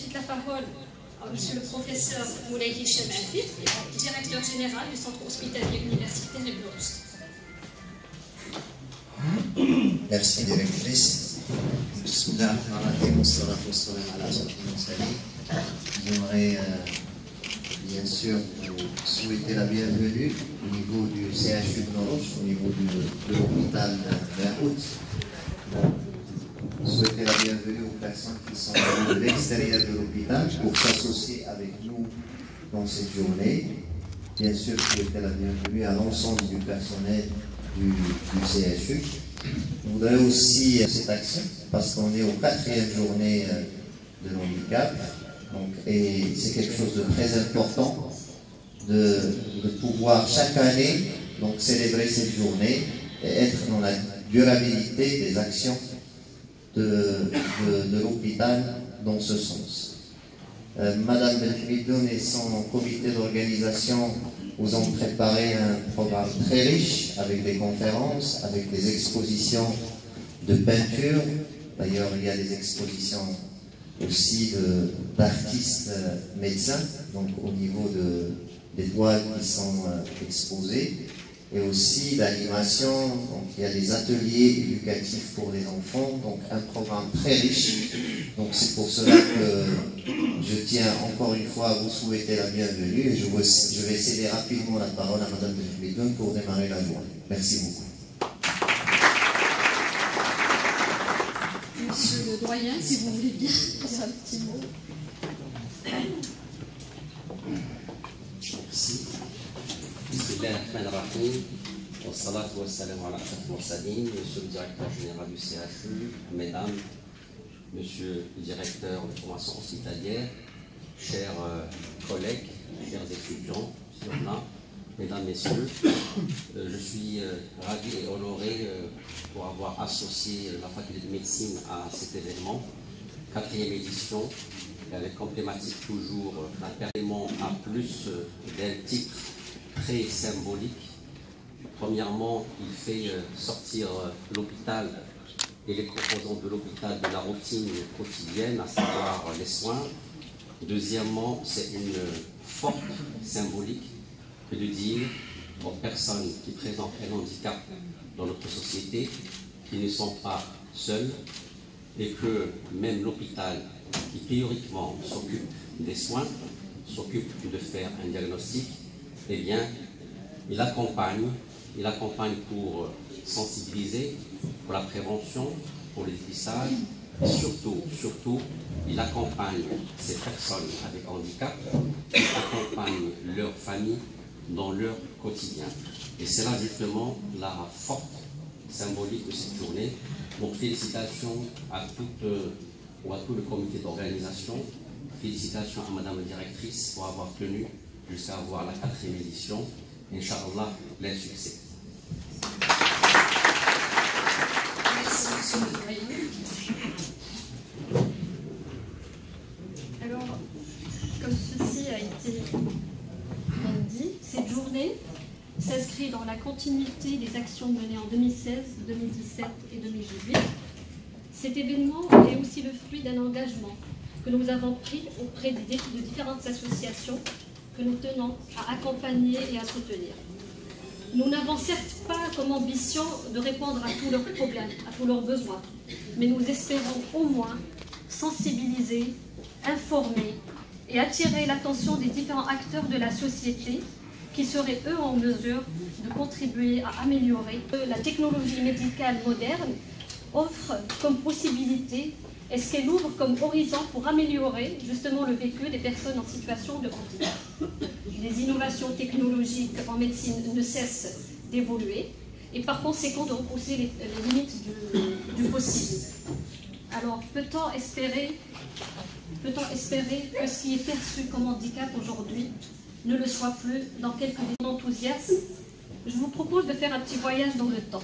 ensuite la parole à monsieur le professeur Moulay Hicham Afif, directeur général du centre hospitalier universitaire de Bourges. Merci, directrice. J'aimerais bien sûr vous souhaiter la bienvenue au niveau du CHU de Noroche, au niveau de l'hôpital Beyrouth. Souhaiter la bienvenue aux personnes qui sont venues de l'extérieur de l'hôpital pour s'associer avec nous dans cette journée. Bien sûr, souhaiter la bienvenue à l'ensemble du personnel du CHU. Je voudrais aussi cette action parce qu'on est aux 4e journée de l'handicap. Et c'est quelque chose de très important de pouvoir chaque année célébrer cette journée et être dans la durabilité des actions de l'hôpital dans ce sens. Madame Belhamidoun et son comité d'organisation vous ont préparé un programme très riche avec des conférences, avec des expositions de peinture. D'ailleurs, il y a des expositions aussi d'artistes médecins, donc au niveau des toiles qui sont exposées, et aussi d'animation. Donc il y a des ateliers éducatifs pour les enfants, donc un programme très riche. Donc c'est pour cela que je tiens encore une fois à vous souhaiter la bienvenue, et je vais céder rapidement la parole à Madame Belhamidoun pour démarrer la journée. Merci beaucoup. Monsieur le doyen, si vous voulez bien dire un petit mot. Merci. Bismillahirrahmanirrahim. Wassalatu wassalamu ala ashrafil mursalin. Monsieur le directeur général du CHU, mesdames, monsieur le directeur de formation hospitalière, chers collègues, chers étudiants, mesdames, messieurs, je suis ravi et honoré pour avoir associé la faculté de médecine à cet événement, 4e édition, avec comme thématique toujours un perlément à plus d'un titre très symbolique. Premièrement, il fait sortir l'hôpital et les composants de l'hôpital de la routine quotidienne, à savoir les soins. Deuxièmement, c'est une forte symbolique que de dire aux personnes qui présentent un handicap dans notre société qu'ils ne sont pas seuls et que même l'hôpital qui théoriquement s'occupe des soins, s'occupe de faire un diagnostic, eh bien, il accompagne pour sensibiliser, pour la prévention, pour le dépistage, et surtout, il accompagne ces personnes avec handicap, il accompagne leur famille dans leur quotidien. Et c'est là justement la forte symbolique de cette journée. Donc félicitations à tout le comité d'organisation, félicitations à Madame la directrice pour avoir tenu jusqu'à avoir la 4e édition. Inch'Allah, plein succès. Merci, monsieur le doyen. Alors, comme ceci a été dit, cette journée s'inscrit dans la continuité des actions menées en 2016, 2017 et 2018. Cet événement est aussi le fruit d'un engagement que nous avons pris auprès de différentes associations que nous tenons à accompagner et à soutenir. Nous n'avons certes pas comme ambition de répondre à tous leurs problèmes, à tous leurs besoins, mais nous espérons au moins sensibiliser, informer et attirer l'attention des différents acteurs de la société qui seraient eux en mesure de contribuer à améliorer. La technologie médicale moderne offre comme possibilité et ce qu'elle ouvre comme horizon pour améliorer justement le vécu des personnes en situation de handicap. Les innovations technologiques en médecine ne cessent d'évoluer et par conséquent de repousser les limites du possible. Alors peut-on espérer que ce qui est perçu comme handicap aujourd'hui ne le soit plus dans quelques enthousiasme? Je vous propose de faire un petit voyage dans le temps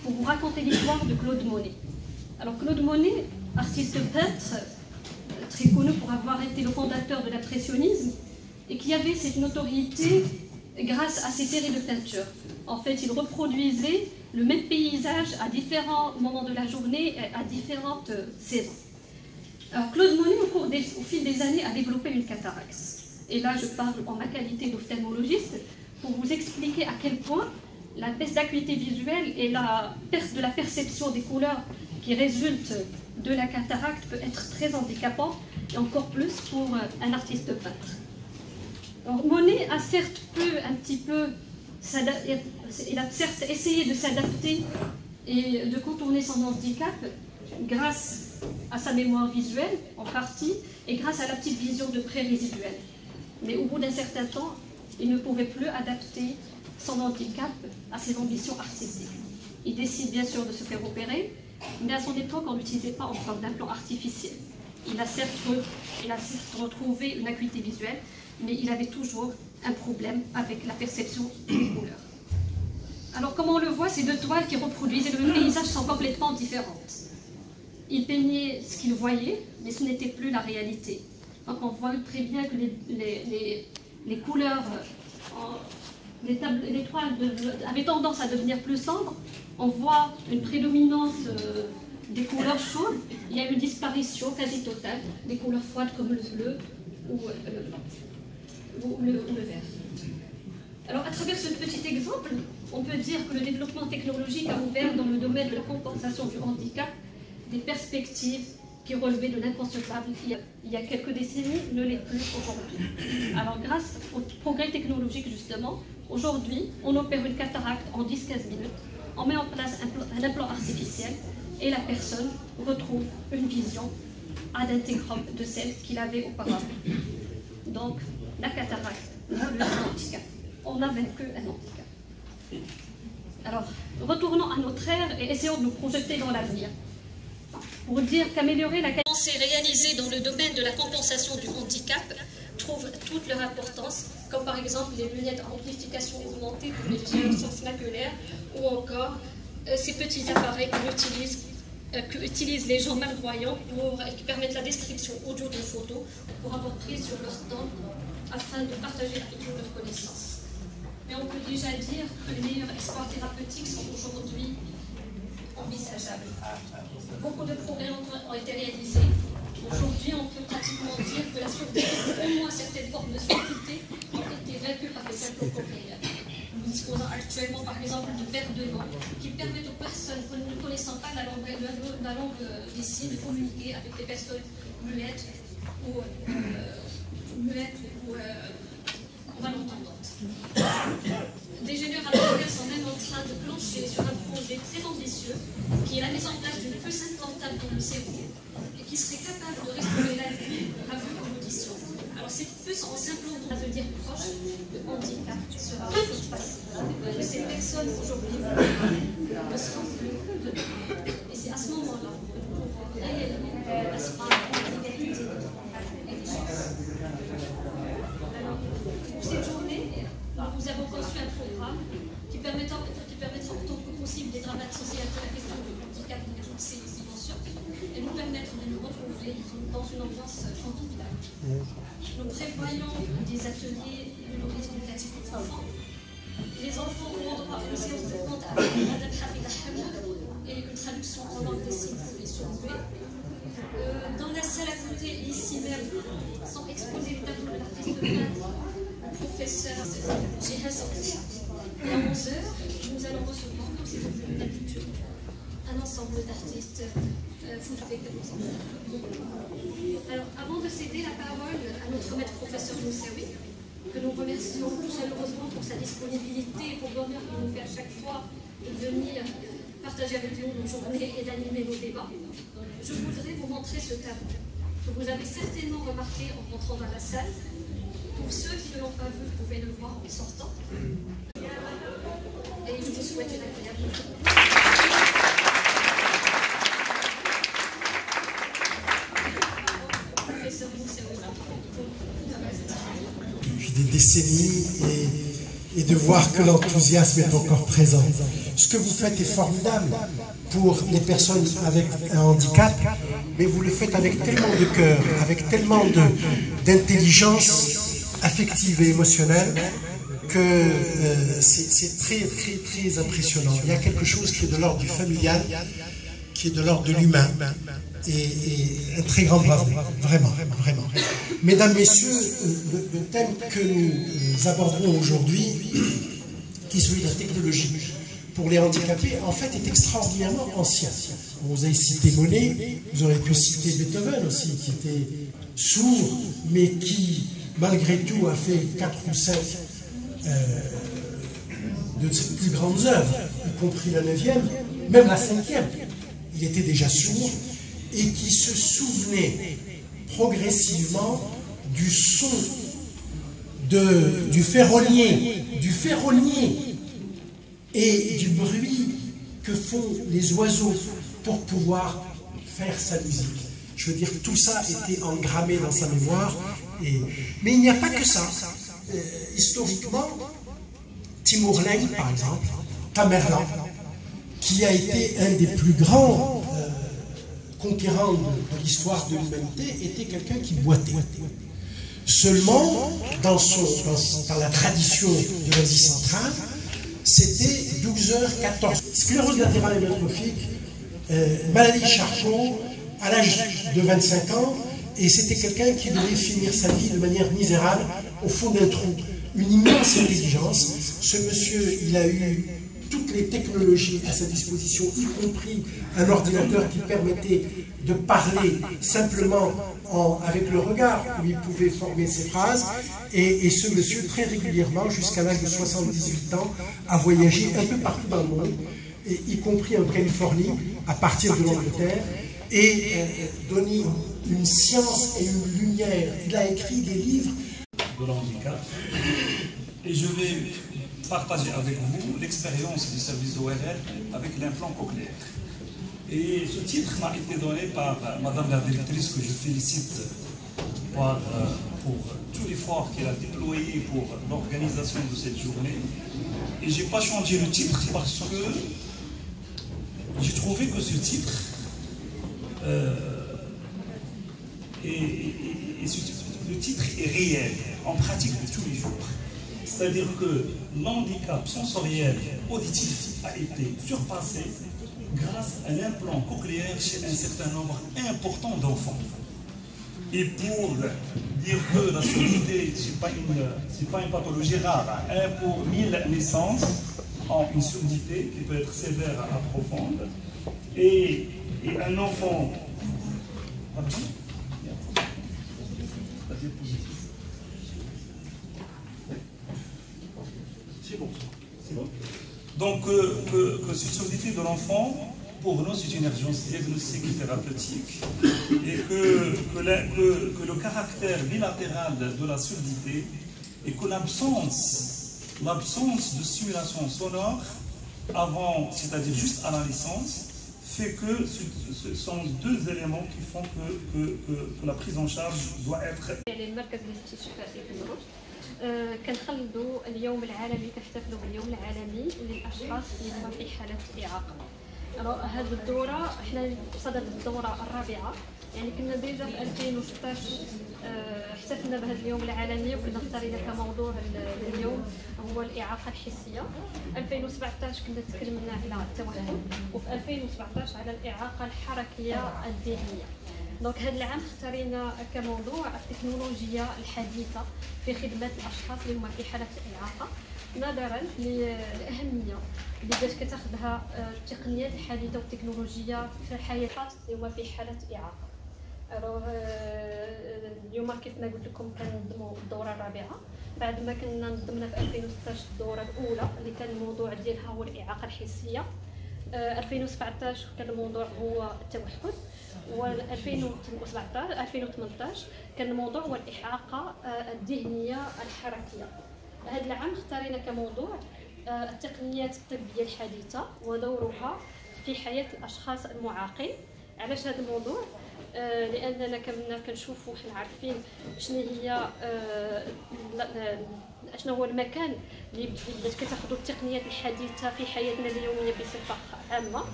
pour vous raconter l'histoire de Claude Monet. Alors Claude Monet, artiste peintre, très connu pour avoir été le fondateur de l'impressionnisme et qui avait cette notoriété grâce à ses séries de peintures. En fait, il reproduisait le même paysage à différents moments de la journée et à différentes saisons. Alors Claude Monet, au cours fil des années, a développé une cataracte. Et là, je parle en ma qualité d'ophtalmologiste pour vous expliquer à quel point la baisse d'acuité visuelle et la perte de la perception des couleurs qui résulte de la cataracte peut être très handicapante, et encore plus pour un artiste peintre. Alors, Monet a certes il a certes essayé de s'adapter et de contourner son handicap grâce à sa mémoire visuelle, en partie, et grâce à la petite vision de près résiduelle. Mais au bout d'un certain temps, il ne pouvait plus adapter son handicap à ses ambitions artistiques. Il décide bien sûr de se faire opérer, mais à son époque, on n'utilisait pas encore d'implant artificiel. Il a certes retrouvé une acuité visuelle, mais il avait toujours un problème avec la perception des couleurs. Alors, comme on le voit, ces deux toiles qui reproduisent le même paysage sont complètement différentes. Il peignait ce qu'il voyait, mais ce n'était plus la réalité. Donc, on voit très bien que les couleurs, les toiles avaient tendance à devenir plus sombres. On voit une prédominance des couleurs chaudes. Il y a une disparition quasi totale des couleurs froides comme le bleu ou le blanc ou le vert. Alors, à travers ce petit exemple, on peut dire que le développement technologique a ouvert dans le domaine de la compensation du handicap des perspectives qui relevaient de l'inconcevable il y a quelques décennies, ne l'est plus aujourd'hui. Alors, grâce au progrès technologique, justement, aujourd'hui, on opère une cataracte en 10-15 minutes, on met en place un implant artificiel et la personne retrouve une vision ad integrum de celle qu'il avait auparavant. Donc, la cataracte, le handicap. On a vaincu un handicap. Alors, retournons à notre ère et essayons de nous projeter dans l'avenir. Pour dire qu'améliorer la qualité réalisée dans le domaine de la compensation du handicap trouve toute leur importance, comme par exemple les lunettes à amplification augmentée pour les générations maculaires, ou encore ces petits appareils qu'utilisent les gens malvoyants qui permettent la description audio de photos pour avoir prise sur leur temps afin de partager avec eux leurs connaissances. Mais on peut déjà dire que les meilleurs espoirs thérapeutiques sont aujourd'hui envisageables. Beaucoup de progrès ont été réalisés. Aujourd'hui, on peut pratiquement dire que la surdité, au moins certaines formes de surdité, ont été vaincues par les implants cochléaires. Nous disposons actuellement, par exemple, de paires de gants qui permettent aux personnes ne connaissant pas la langue d'ici de communiquer avec des personnes muettes ou malentendantes. Des générateurs sont même en train de plancher sur un projet très ambitieux qui est la mise en place d'une puce implantable dans le cerveau et qui serait capable de restaurer la vue comme audition. Alors cette puce en s'implantant à devenir proche de handicap sera toute facile. Que ces personnes aujourd'hui ne se rendent plus compte. Et c'est à ce moment-là que nous pouvons réellement aspirer à l'égalité et des chances. Pour cette journée, nous avons conçu un programme qui permettra autant que possible de dramatiser un peu la question du handicap dans toutes ses dimensions et nous permettre de nous retrouver dans une ambiance conviviale. Nous prévoyons des ateliers de l'organisme éducatif aux enfants. Les enfants auront droit à une séance de compte avec Madame Hafida Hamid et une traduction en langue des signes pour les sourds-muets. Dans la salle à côté, ici même, sont exposés les tableaux de l'artiste peintre, le professeur Jihaz Al-Haq. Et à 11h, nous allons recevoir, comme c'est devenu d'habitude, un ensemble d'artistes Alors, avant de céder la parole à notre maître professeur Moussaoui, que nous remercions chaleureusement pour sa disponibilité et pour l'honneur qu'il nous fait à chaque fois de venir partager avec nous nos journées et d'animer nos débats, je voudrais vous montrer ce tableau que vous avez certainement remarqué en rentrant dans la salle. Pour ceux qui ne l'ont pas vu, vous pouvez le voir en sortant. Et je vous souhaite une agréable journée. Depuis des décennies et de voir que l'enthousiasme est encore présent. Ce que vous faites est formidable pour les personnes avec un handicap, mais vous le faites avec tellement de cœur, avec tellement d'intelligence affective et émotionnelle que c'est très, très, très impressionnant. Il y a quelque chose qui est de l'ordre du familial, qui est de l'ordre de l'humain. et un très grand bravo, vraiment, vraiment. Mesdames, Messieurs, le thème que nous aborderons aujourd'hui, qui est celui de la technologie pour les handicapés, en fait est extraordinairement ancien. Vous avez cité Monet, vous aurez pu citer Beethoven aussi, qui était sourd, mais qui, malgré tout, a fait 4 ou 5 de ses plus grandes œuvres, y compris la 9e, même la 5e. Il était déjà sourd, et qui se souvenait progressivement du son du ferronnier et du bruit que font les oiseaux pour pouvoir faire sa musique. Je veux dire, tout ça était engrammé dans sa mémoire. Mais il n'y a pas que ça. Historiquement, Timur Lenk, par exemple, Tamerlan, qui a été un des plus grands conquérant de l'histoire de l'humanité, était quelqu'un qui boitait. Seulement, dans la tradition de l'Asie centrale, c'était 12h14. Sclérose latérale amyotrophique, maladie de Charcot, à l'âge de 25 ans, et c'était quelqu'un qui devait finir sa vie de manière misérable, au fond d'un trou. Une immense intelligence. Ce monsieur, il a eu toutes les technologies à sa disposition, y compris un ordinateur qui permettait de parler simplement avec le regard, où il pouvait former ses phrases. Et ce monsieur, très régulièrement, jusqu'à l'âge de 78 ans, a voyagé un peu partout dans le monde, y compris en Californie, à partir de l'Angleterre, et donné une science et une lumière. Il a écrit des livres de l'handicap. Et je vais partager avec vous l'expérience du service ORL avec l'implant cochléaire. Et ce titre m'a été donné par Madame la directrice, que je félicite pour tout l'effort qu'elle a déployé pour l'organisation de cette journée. Et je n'ai pas changé le titre parce que j'ai trouvé que ce titre le titre est réel, en pratique de tous les jours. C'est-à-dire que l'handicap sensoriel auditif a été surpassé grâce à l'implant cochléaire chez un certain nombre important d'enfants. Et pour dire que la surdité, ce n'est pas une pathologie rare, 1 pour 1000 naissances ont une surdité qui peut être sévère à profonde. Et un enfant... Pardon ? C'est bon. Donc, que cette surdité de l'enfant, pour nous, c'est une urgence diagnostique et thérapeutique, et que le caractère bilatéral de la surdité et que l'absence de stimulation sonore avant, c'est-à-dire juste à la naissance, fait que ce sont deux éléments qui font que la prise en charge doit être... كنخلدوا اليوم العالمي، كنحتفلوا باليوم العالمي للاشخاص اللي هما في حاله اعاقه. هذه الدوره احنا صدد الدوره الرابعه، يعني كنا ديجا في 2016 احتفلنا بهذا اليوم العالمي وكنا اختارينا كموضوع اليوم هو الاعاقه الحسيه. 2017 كنا تكلمنا على التوحد، وفي 2017 على الاعاقه الحركيه الذهنيه. دونك هذا العام اختارينا كموضوع التكنولوجيا الحديثه في خدمه الاشخاص اللي هما في حاله الاعاقه، نظرا للاهميه اللي بدات كتاخذها التقنيات الحديثه والتكنولوجيا في حياه الاشخاص اللي هما في حاله اعاقه. اليوم كيف ما قلت لكم كننظموا الدوره الرابعه بعد ما كنا نظمنا في 2016 الدوره الاولى اللي كان الموضوع ديالها هو الاعاقه الحسيه. 2017 كان الموضوع هو التوحد، و 2018 كان الموضوع هو الإعاقة الذهنية الحركية. هذا العام اختارينا كموضوع التقنيات الطبية الحديثة ودورها في حياة الأشخاص المعاقين. علاش هذا الموضوع؟ لأننا كنشوفوا حنا عارفين شنو هو المكان اللي بدات كتاخذوا التقنيات الحديثة في حياتنا اليومية بصفة عامة،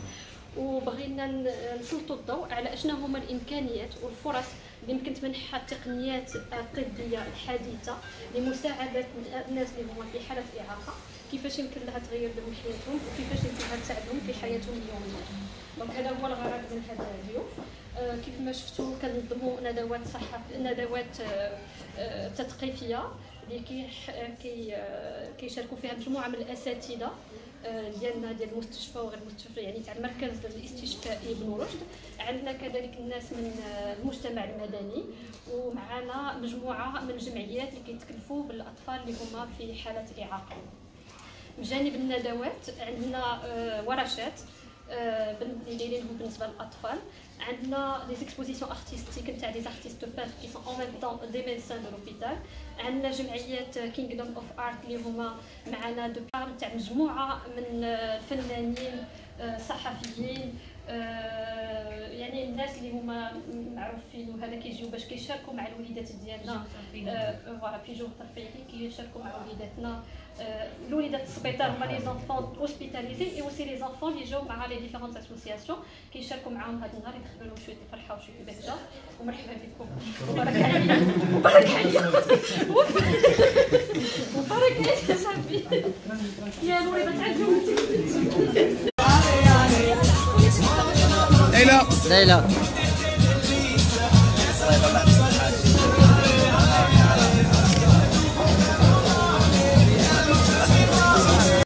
وبغينا نسلطوا الضوء على شنو هما الامكانيات والفرص اللي يمكن تمنحها التقنيات الطبيه الحديثه لمساعده الناس اللي هما في حاله الاعاقه، كيفاش يمكن لها تغير من حياتهم وكيفاش يمكن لها تساعدهم في حياتهم اليوميه. دونك هذا هو الغرض من هذا الفيديو. كيف ما شفتوا كنظموا ندوات تثقيفيه اللي كيشاركوا فيها مجموعه من الاساتذه ديالنا ديال المستشفى وغير المستشفى، يعني تاع المركز الاستشفائي بن رشد. عندنا كذلك الناس من المجتمع المدني، ومعنا مجموعه من الجمعيات اللي كيتكلفوا بالاطفال اللي هما في حاله اعاقه. بجانب الندوات عندنا ورشات اللي دايرينهم بالنسبه للاطفال. عندنا لي زيكسبوزيسيون ارتستيك نتاع دي ارتيست بينتر كي سون اون ميم طون دي ميدسان دو لوبيتال. عندنا جمعيات كينغدوم اوف ارت اللي هما معنا دو بار تاع مجموعه من الفنانين صحفيين، يعني الناس اللي هما معروفين وهذا كيجيو باش كيشاركوا مع الوليدات ديالنا فوالا في جوغ ترفيهي كيشاركوا مع وليداتنا. الوليدات السبيطار هما لي زونفون اوسبيتاليزي اي اوسي لي زونفون اللي جاو مع لي ديفيرونت اسوسياسيون كيشاركوا معاهم هذا النهار، يدخلوا لهم شويه الفرحه وشويه البهجه. ومرحبا بكم، مبارك عليكم، مبارك عليكم، مبارك عليك يا صاحبي يا الوليدات عندهم ليلى